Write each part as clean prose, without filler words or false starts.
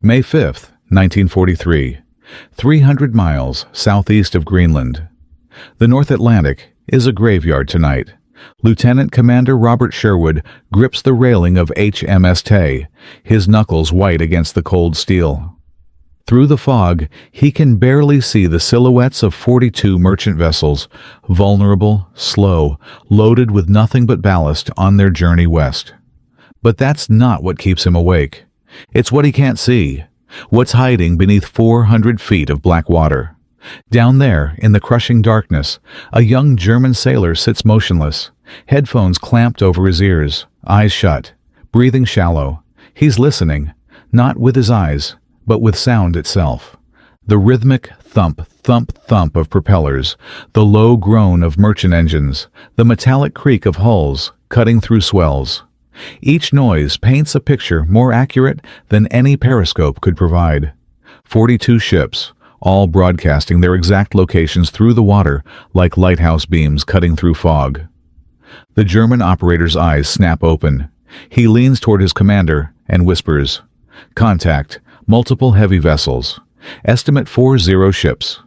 May 5th, 1943, 300 miles southeast of Greenland. The North Atlantic is a graveyard tonight. Lieutenant Commander Robert Sherwood grips the railing of HMS Tay, his knuckles white against the cold steel. Through the fog, he can barely see the silhouettes of 42 merchant vessels, vulnerable, slow, loaded with nothing but ballast on their journey west. But that's not what keeps him awake. It's what he can't see, what's hiding beneath 400 feet of black water. Down there, in the crushing darkness, a young German sailor sits motionless, headphones clamped over his ears, eyes shut, breathing shallow. He's listening, not with his eyes, but with sound itself. The rhythmic thump, thump, thump of propellers, the low groan of merchant engines, the metallic creak of hulls cutting through swells. Each noise paints a picture more accurate than any periscope could provide. 42 ships, all broadcasting their exact locations through the water like lighthouse beams cutting through fog. The German operator's eyes snap open. He leans toward his commander and whispers, "Contact, multiple heavy vessels. Estimate 40 ships."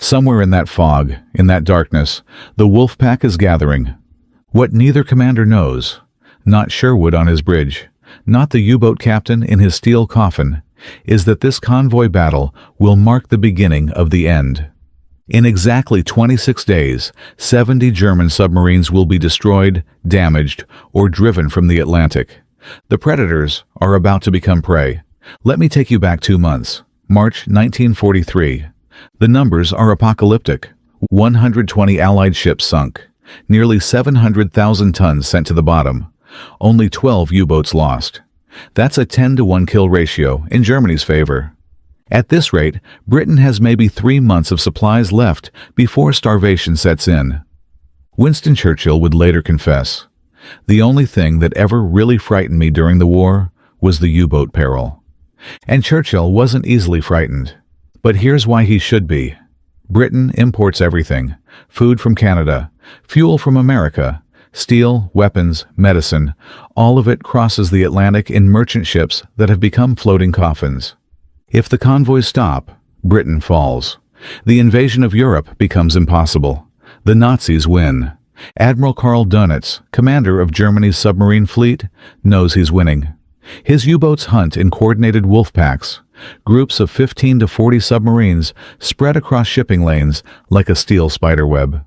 Somewhere in that fog, in that darkness, the wolf pack is gathering. What neither commander knows, not Sherwood on his bridge, not the U-boat captain in his steel coffin, is that this convoy battle will mark the beginning of the end. In exactly 26 days, 70 German submarines will be destroyed, damaged, or driven from the Atlantic. The predators are about to become prey. Let me take you back 2 months, March 1943. The numbers are apocalyptic. 120 Allied ships sunk, nearly 700,000 tons sent to the bottom. Only 12 U-boats lost. That's a 10-to-1 kill ratio in Germany's favor. At this rate, Britain has maybe 3 months of supplies left before starvation sets in. Winston Churchill would later confess, "The only thing that ever really frightened me during the war was the U-boat peril." And Churchill wasn't easily frightened. But here's why he should be. Britain imports everything: food from Canada, fuel from America, steel, weapons, medicine. All of it crosses the Atlantic in merchant ships that have become floating coffins. If the convoys stop, Britain falls. The invasion of Europe becomes impossible. The Nazis win. Admiral Karl Dönitz, commander of Germany's submarine fleet, knows he's winning. His U-boats hunt in coordinated wolf packs, groups of 15 to 40 submarines spread across shipping lanes like a steel spiderweb.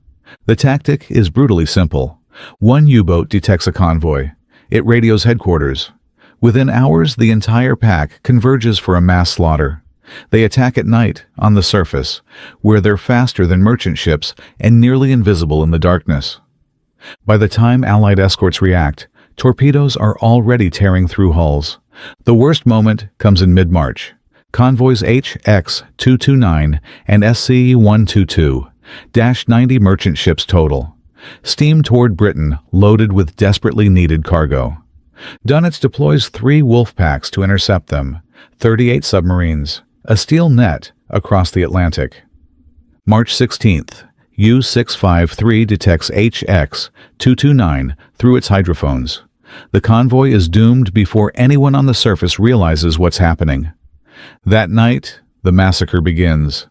The tactic is brutally simple. One U-boat detects a convoy. It radios headquarters. Within hours, the entire pack converges for a mass slaughter. They attack at night, on the surface, where they're faster than merchant ships and nearly invisible in the darkness. By the time Allied escorts react, torpedoes are already tearing through hulls. The worst moment comes in mid-March. Convoys HX-229 and SC-122, -90 merchant ships total, steam toward Britain loaded with desperately needed cargo. Dönitz deploys 3 wolf packs to intercept them, 38 submarines, a steel net across the Atlantic. March 16th, U-653 detects HX-229 through its hydrophones. The convoy is doomed before anyone on the surface realizes what's happening. That night, the massacre begins.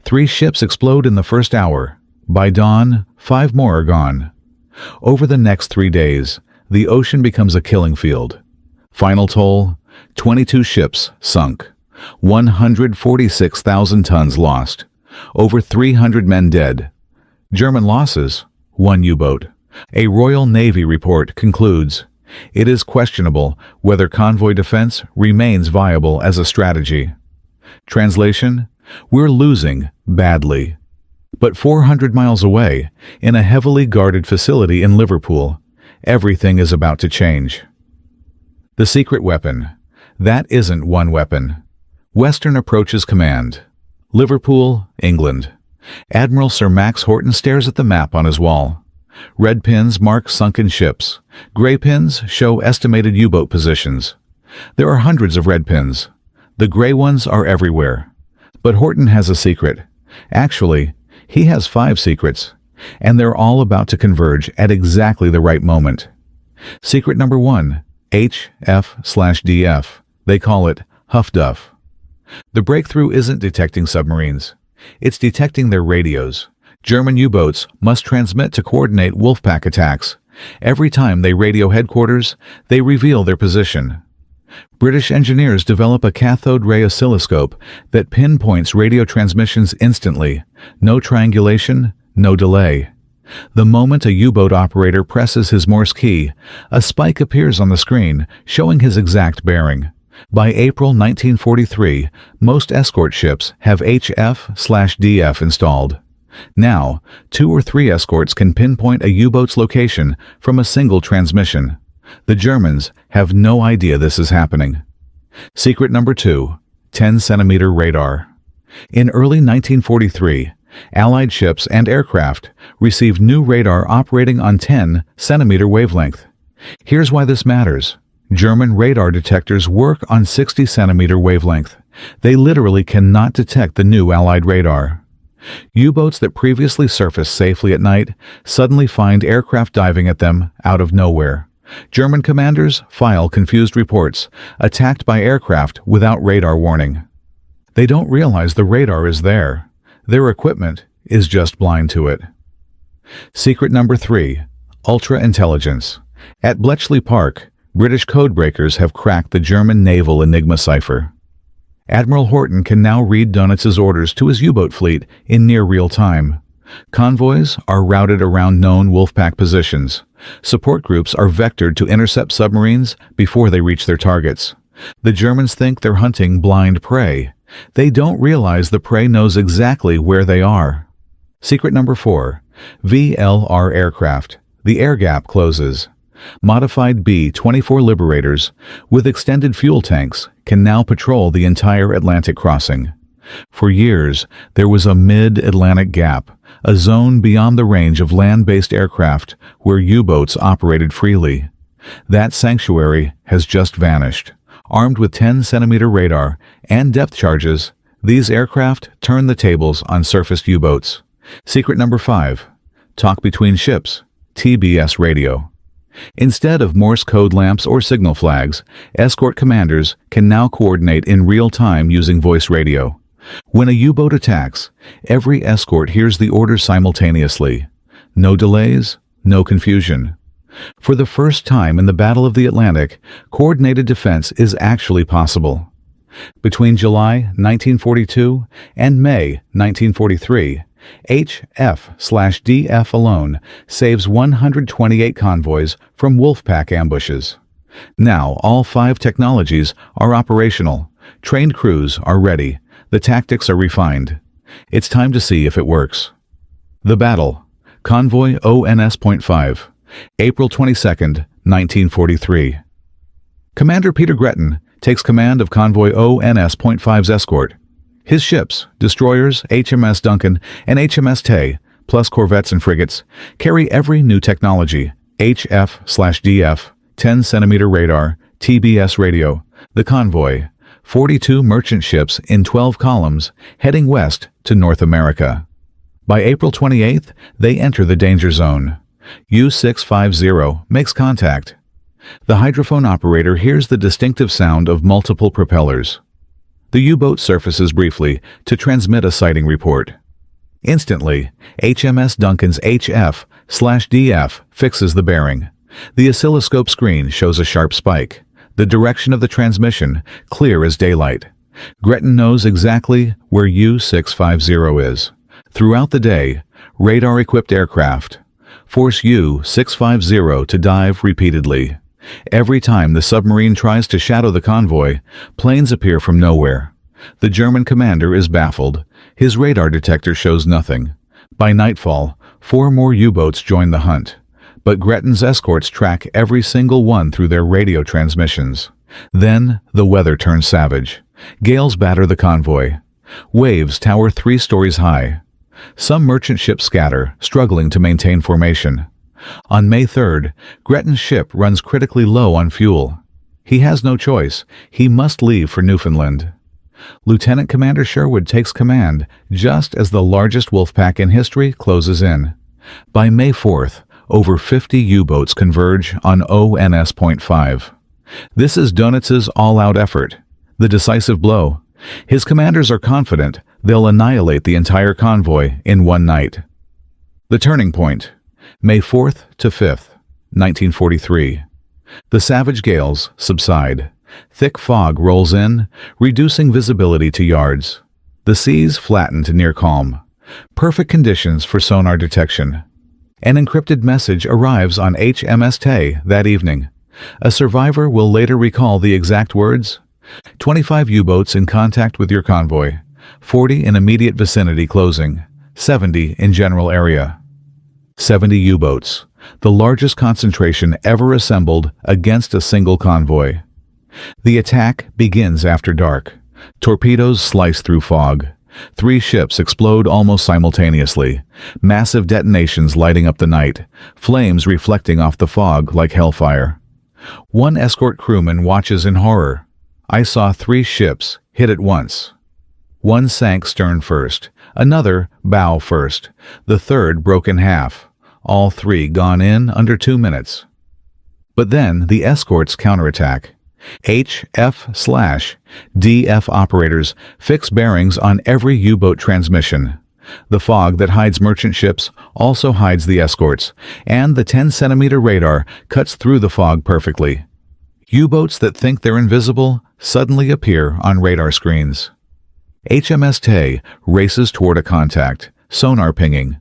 3 ships explode in the first hour. By dawn, 5 more are gone. Over the next 3 days, the ocean becomes a killing field. Final toll, 22 ships sunk, 146,000 tons lost, over 300 men dead. German losses, 1 U-boat. A Royal Navy report concludes, it is questionable whether convoy defense remains viable as a strategy. Translation, we're losing badly. But 400 miles away, in a heavily guarded facility in Liverpool, everything is about to change. The secret weapon. That isn't one weapon. Western approaches command. Liverpool, England. Admiral Sir Max Horton stares at the map on his wall. Red pins mark sunken ships. Gray pins show estimated U-boat positions. There are hundreds of red pins. The gray ones are everywhere. But Horton has a secret. Actually, he has 5 secrets, and they're all about to converge at exactly the right moment. Secret number 1, HF/DF. They call it Huff Duff. The breakthrough isn't detecting submarines. It's detecting their radios. German U-boats must transmit to coordinate Wolfpack attacks. Every time they radio headquarters, they reveal their position. British engineers develop a cathode ray oscilloscope that pinpoints radio transmissions instantly. No triangulation, no delay. The moment a U-boat operator presses his Morse key, a spike appears on the screen, showing his exact bearing. By April 1943, most escort ships have HF/DF installed. Now, 2 or 3 escorts can pinpoint a U-boat's location from a single transmission. The Germans have no idea this is happening. Secret number 2, 10-centimeter radar. In early 1943, Allied ships and aircraft received new radar operating on 10-centimeter wavelength. Here's why this matters. German radar detectors work on 60-centimeter wavelength. They literally cannot detect the new Allied radar. U-boats that previously surfaced safely at night suddenly find aircraft diving at them out of nowhere. German commanders file confused reports, attacked by aircraft without radar warning. They don't realize the radar is there. Their equipment is just blind to it. Secret number 3, ultra-intelligence. At Bletchley Park, British codebreakers have cracked the German naval Enigma cipher. Admiral Horton can now read Dönitz's orders to his U-boat fleet in near real time. Convoys are routed around known Wolfpack positions. Support groups are vectored to intercept submarines before they reach their targets. The Germans think they're hunting blind prey. They don't realize the prey knows exactly where they are. Secret number 4, VLR aircraft. The air gap closes. Modified B-24 Liberators, with extended fuel tanks, can now patrol the entire Atlantic crossing. For years, there was a mid-Atlantic gap, a zone beyond the range of land-based aircraft where U-boats operated freely. That sanctuary has just vanished. Armed with 10-centimeter radar and depth charges, these aircraft turn the tables on surfaced U-boats. Secret number 5, talk between ships, TBS radio. Instead of Morse code lamps or signal flags, escort commanders can now coordinate in real time using voice radio. When a U-boat attacks, every escort hears the order simultaneously. No delays, no confusion. For the first time in the Battle of the Atlantic, coordinated defense is actually possible. Between July 1942 and May 1943, HF/DF alone saves 128 convoys from Wolfpack ambushes. Now all 5 technologies are operational. Trained crews are ready. The tactics are refined. It's time to see if it works. The battle. Convoy ONS.5. April 22, 1943. Commander Peter Gretton takes command of Convoy ONS.5's escort. His ships, destroyers HMS Duncan and HMS Tay, plus corvettes and frigates, carry every new technology, HF/DF, 10-centimeter radar, TBS radio. The convoy, 42 merchant ships in 12 columns, heading west to North America. By April 28th, they enter the danger zone. U-650 makes contact. The hydrophone operator hears the distinctive sound of multiple propellers. The U-boat surfaces briefly to transmit a sighting report. Instantly, HMS Duncan's HF/DF fixes the bearing. The oscilloscope screen shows a sharp spike. The direction of the transmission clear as daylight. Gretton knows exactly where U-650 is. Throughout the day, radar-equipped aircraft force U-650 to dive repeatedly. Every time the submarine tries to shadow the convoy, planes appear from nowhere. The German commander is baffled. His radar detector shows nothing. By nightfall, 4 more U-boats join the hunt. But Gretton's escorts track every single one through their radio transmissions. Then the weather turns savage. Gales batter the convoy. Waves tower 3 stories high. Some merchant ships scatter, struggling to maintain formation. On May 3rd, Gretton's ship runs critically low on fuel. He has no choice. He must leave for Newfoundland. Lieutenant Commander Sherwood takes command just as the largest Wolfpack in history closes in. By May 4th, over 50 U-boats converge on ONS.5. This is Dönitz's all-out effort. The decisive blow. His commanders are confident they'll annihilate the entire convoy in one night. The turning point, May 4th to 5th, 1943. The savage gales subside. Thick fog rolls in, reducing visibility to yards. The seas flatten to near calm. Perfect conditions for sonar detection. An encrypted message arrives on HMS Tay that evening. A survivor will later recall the exact words: 25 U-boats in contact with your convoy, 40 in immediate vicinity closing, 70 in general area. 70 U-boats, the largest concentration ever assembled against a single convoy. The attack begins after dark. Torpedoes slice through fog. 3 ships explode almost simultaneously, massive detonations lighting up the night, flames reflecting off the fog like hellfire. One escort crewman watches in horror. I saw 3 ships hit at once. One sank stern first, another bow first, the third broke in half. All 3 gone in under 2 minutes. But then the escorts counterattack. HF/DF operators fix bearings on every U-boat transmission. The fog that hides merchant ships also hides the escorts, and the 10-centimeter radar cuts through the fog perfectly. U-boats that think they're invisible suddenly appear on radar screens. HMS Tay races toward a contact, sonar pinging.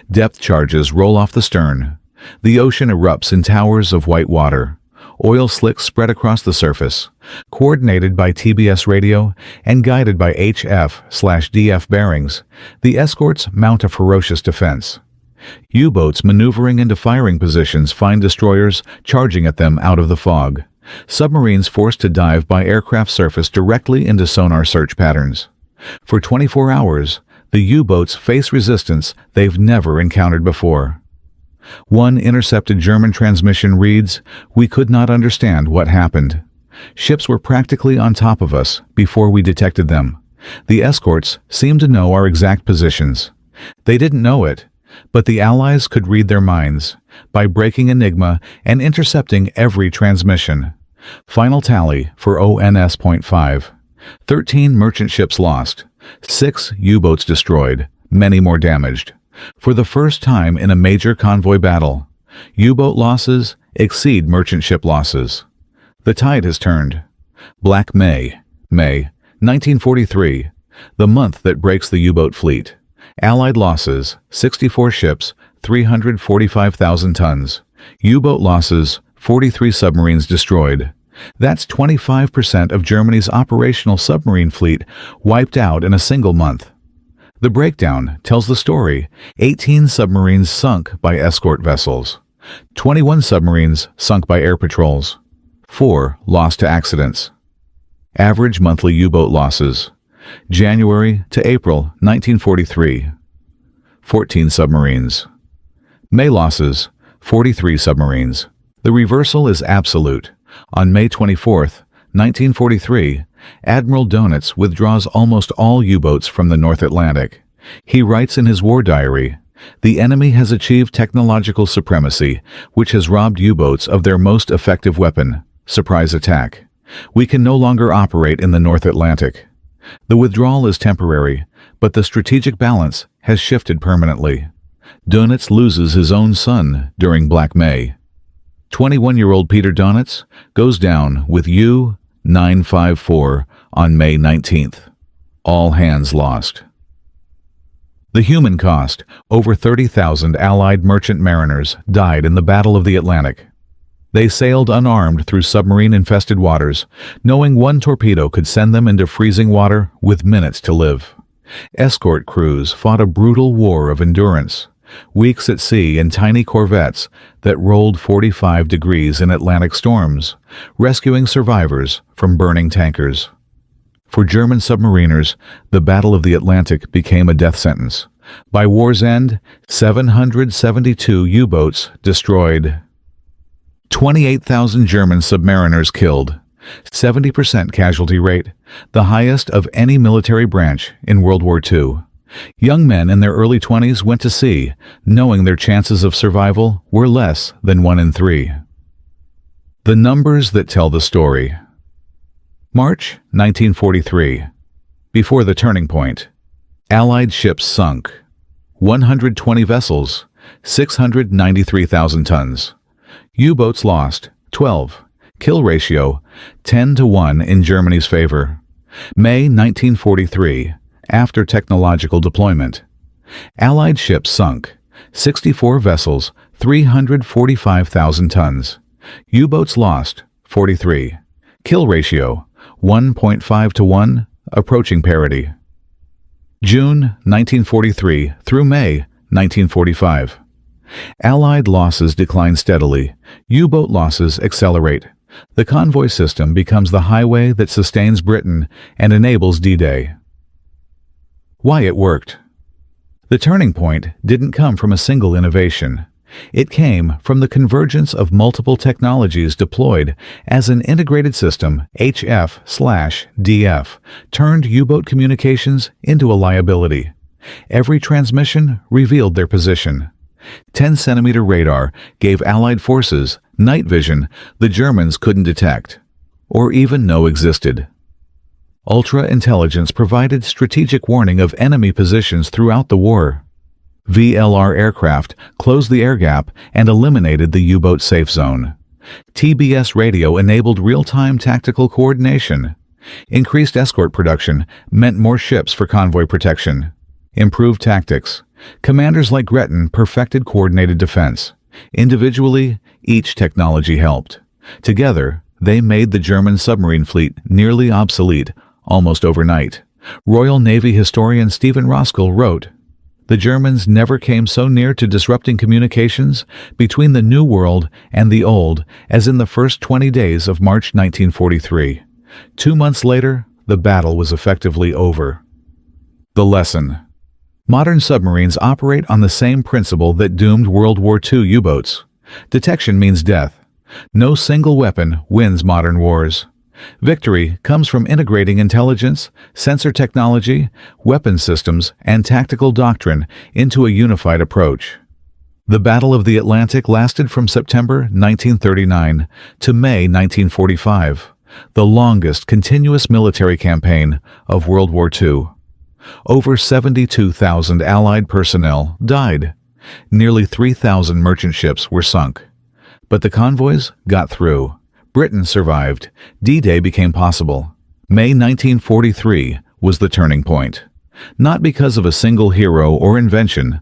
Depth charges roll off the stern. The ocean erupts in towers of white water. Oil slicks spread across the surface. Coordinated by TBS radio and guided by HF/DF bearings, the escorts mount a ferocious defense. U-boats maneuvering into firing positions find destroyers charging at them out of the fog. Submarines forced to dive by aircraft surface directly into sonar search patterns. For 24 hours, the U-boats face resistance they've never encountered before. One intercepted German transmission reads, "We could not understand what happened. Ships were practically on top of us before we detected them. The escorts seemed to know our exact positions. They didn't know it, but the Allies could read their minds by breaking Enigma and intercepting every transmission." Final tally for ONS.5. 13 merchant ships lost, 6 U-boats destroyed, many more damaged. For the first time in a major convoy battle, U-boat losses exceed merchant ship losses. The tide has turned. Black May, 1943, the month that breaks the U-boat fleet. Allied losses, 64 ships, 345,000 tons. U-boat losses, 43 submarines destroyed. That's 25% of Germany's operational submarine fleet wiped out in a single month. The breakdown tells the story. 18 submarines sunk by escort vessels. 21 submarines sunk by air patrols. 4 lost to accidents. Average monthly U-boat losses. January to April 1943. 14 submarines. May losses, 43 submarines. The reversal is absolute. On May 24, 1943, Admiral Dönitz withdraws almost all U-boats from the North Atlantic. He writes in his war diary, "The enemy has achieved technological supremacy, which has robbed U-boats of their most effective weapon, surprise attack. We can no longer operate in the North Atlantic. The withdrawal is temporary, but the strategic balance has shifted permanently." Dönitz loses his own son during Black May. 21-year-old Peter Dönitz goes down with U-954 on May 19th. All hands lost. The human cost: over 30,000 Allied merchant mariners died in the Battle of the Atlantic. They sailed unarmed through submarine-infested waters, knowing one torpedo could send them into freezing water with minutes to live. Escort crews fought a brutal war of endurance. Weeks at sea in tiny corvettes that rolled 45 degrees in Atlantic storms, rescuing survivors from burning tankers. For German submariners, the Battle of the Atlantic became a death sentence. By war's end, 772 U-boats destroyed. 28,000 German submariners killed. 70% casualty rate, the highest of any military branch in World War II. Young men in their early 20s went to sea, knowing their chances of survival were less than 1 in 3. The numbers that tell the story. March 1943. Before the turning point, Allied ships sunk. 120 vessels, 693,000 tons. U-boats lost, 12. Kill ratio, 10-1 in Germany's favor. May 1943, after technological deployment. Allied ships sunk. 64 vessels, 345,000 tons. U-boats lost, 43. Kill ratio, 1.5-1, approaching parity. June 1943 through May 1945. Allied losses decline steadily. U-boat losses accelerate. The convoy system becomes the highway that sustains Britain and enables D-Day. Why it worked. The turning point didn't come from a single innovation. It came from the convergence of multiple technologies deployed as an integrated system. HF/DF turned U-boat communications into a liability. Every transmission revealed their position. 10-centimeter radar gave Allied forces night vision the Germans couldn't detect, or even know existed. Ultra-intelligence provided strategic warning of enemy positions throughout the war. VLR aircraft closed the air gap and eliminated the U-boat safe zone. TBS radio enabled real-time tactical coordination. Increased escort production meant more ships for convoy protection. Improved tactics. Commanders like Gretton perfected coordinated defense. Individually, each technology helped. Together, they made the German submarine fleet nearly obsolete, almost overnight. Royal Navy historian Stephen Roskell wrote, "The Germans never came so near to disrupting communications between the New World and the Old as in the first 20 days of March 1943. 2 months later, the battle was effectively over." The lesson. Modern submarines operate on the same principle that doomed World War II U-boats. Detection means death. No single weapon wins modern wars. Victory comes from integrating intelligence, sensor technology, weapon systems, and tactical doctrine into a unified approach. The Battle of the Atlantic lasted from September 1939 to May 1945, the longest continuous military campaign of World War II. Over 72,000 Allied personnel died. Nearly 3,000 merchant ships were sunk. But the convoys got through. Britain survived. D-Day became possible. May 1943 was the turning point. Not because of a single hero or invention,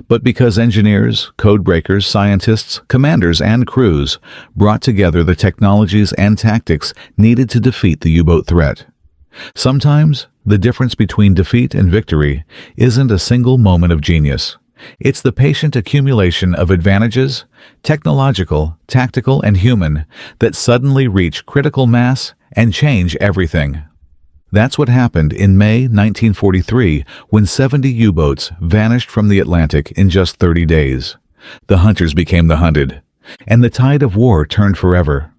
but because engineers, codebreakers, scientists, commanders, and crews brought together the technologies and tactics needed to defeat the U-boat threat. Sometimes, the difference between defeat and victory isn't a single moment of genius. It's the patient accumulation of advantages, technological, tactical, and human, that suddenly reach critical mass and change everything. That's what happened in May 1943 when 70 U-boats vanished from the Atlantic in just 30 days. The hunters became the hunted, and the tide of war turned forever.